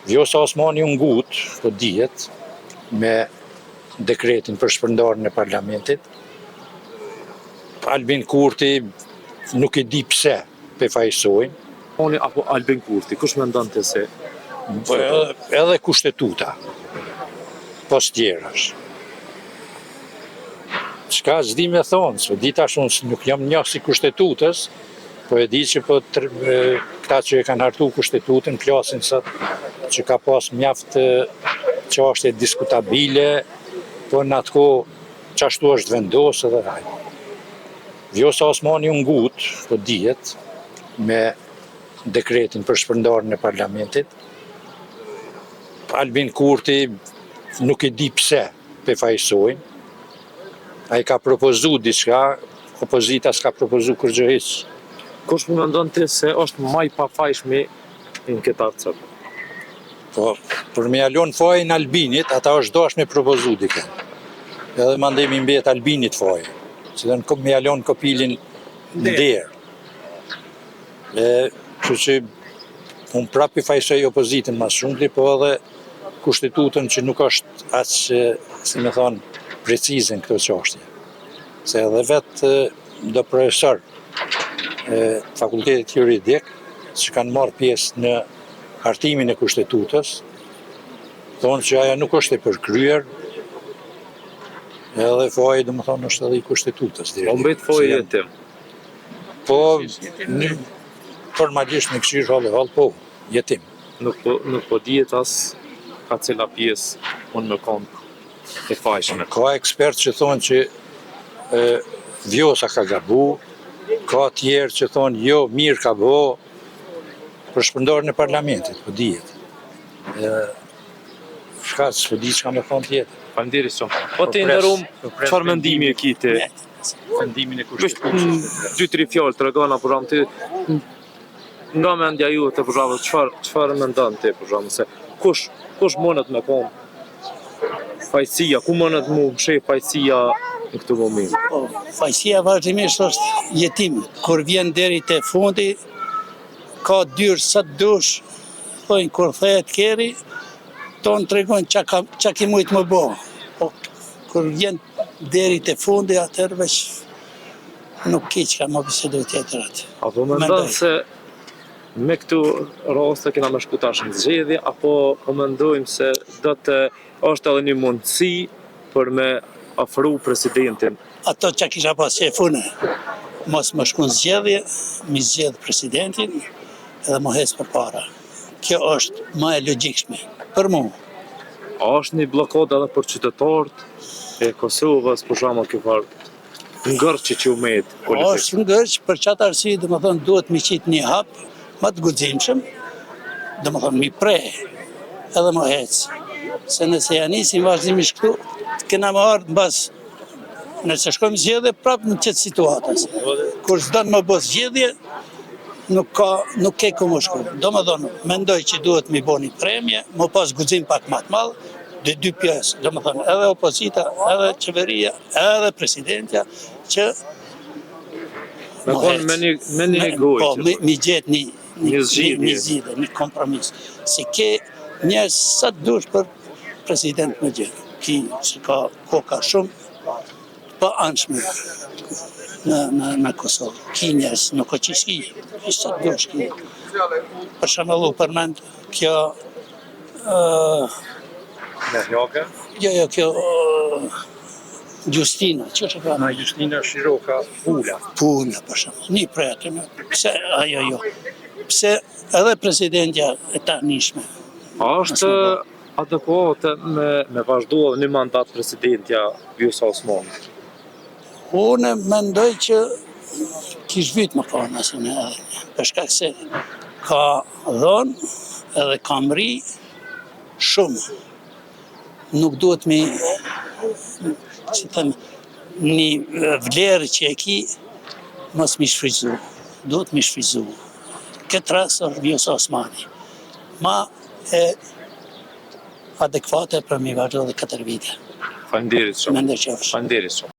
Vjosa Osmani u ngut, po dihet, me dekretin për shpërndarjen e parlamentit. Albin Kurti nuk e di pse befajsojnë. Oni apo Albin Kurti, kush mendonte se? Edhe kushtetuta, pos tjerash. Çka s'di me thonë, s'o di tash unë nuk jam njeh si kushtetutës, po e di që këta që e kanë hartu kushtetutën klasin sa që ka pas mjaft çështje diskutabile, po në atë kohë çashtu është vendosë edhe haj. Vjosa Osmani u ngut, po dihet, me dekretin për shpërndarjen e parlamentit. Albin Kurti nuk e di pse befajsojnë. Ai ka propozu diçka, opozita s'ka propozu kurrë hiç. Kush më mendonte se është më i pafajshmi në këtë arsye? Po, për me jalon fajin Albinit, ata është dash me propozu dike. Edhe mandej mi mbet Albinit fajin, që dhe me jalon Kopilin në derë. Kështu që unë prap i fajsoj opozitën mas shumti, po edhe kushtetutën që nuk është aq, si me thonë, precize në këto çështje. Se edhe vetë do profesor fakultetit juridik që kanë marrë pjesë në hartimin e kushtetutës, thonë që ajo nuk është e përkryer, edhe faji do më thonë është edhe i kushtetutës. O mbet faji jetim? Po, formalisht në këshirë hallë, po, jetim. Nuk po dihet as ka cila pjesë unë më kam e fajshme. Ka ekspert që thonë që Vjosa ka gabu, ka tjerë që thonë jo, mirë ka bo, për shpërndarjen e parlamentit, po dihet. Shka, s'po di çka me thonë tjetër. Faleminderit shumë. Po të nderuam, çfarë mendimi e kite? Vendimin e kushtetutës. 2-3 fjalë tregona për shkak të nga mendja jote për shkak çfarë mendon ti për shkak se kush mundet me kom fajësia, ku mundet mu mshef fajësia në këtë moment? Fajësia vazhdimisht është jetim. Kur vjen deri te fundi, ka dyrë sa dush, thojnë kur thehet keri, tonë tregojnë çka ki mujt më bo. Po kur vjen deri te fundi, atëherë veç nuk ki çka më bisedoj tjetër atë. Apo mendon se me këtu raste kena me shku tash në zgjedhje, apo po mendojmë se është edhe një mundësi për me ofru presidentin? Ato që kisha pas qefune, mos më shku në zgjedhje, mi zgjedh presidentin edhe më hes për para. Kjo është më e logjikshme për mu. A është një blokadë edhe për qytetarët e Kosovës, për shkak kjo farë ngërçi që u met politik? Është ngërç, për çat arsye, domethënë duhet mi qit një hap më të guximshëm, domethënë mi pre edhe më hec. Se nëse ja nisim vazhdimisht këtu, kena më ardhë mbas, nëse shkojmë zgjedhje, prapë në qëtë situatës. Kur s'don më bë zgjedhje, nuk ke ku më shku. Domethënë, mendoj që duhet mi bo një premje, më pas guxim pak më të madh, dy pjesë, domethënë edhe opozita, edhe qeveria, edhe presidentja, që me një gojë. Po, mi gjetë një zgjidhje, një kompromis. Si ke njerëz sa dush për president më gjithë, ki që ka koka shumë pa anshme në Kosovë. Ki njerëz nuk o qishki, sa dush ki. Për shembull përmend kjo Mehjoka? Jo, kjo Gjustina, që ka? Gjustina Shiroka, Pula. Pula, për shembull. Një prej aty, pse ajo jo? Pse edhe presidentja e tanishme. A është adekuate me vazhdu një mandat presidentja Vjosa Osmani? Unë mendoj që kish vyt më kanë asë për shkak se ka dhonë edhe ka mri shumë. Nuk duhet mi, që thëmë, një vlerë që e ki, mos mi shfryzu. Duhet mi shfryzu. Këtë rast është Vjosa Osmani. Ma e adekuate për mi vazhdo dhe 4 vite. Faleminderit shumë. Mendoj që është. Faleminderit shumë.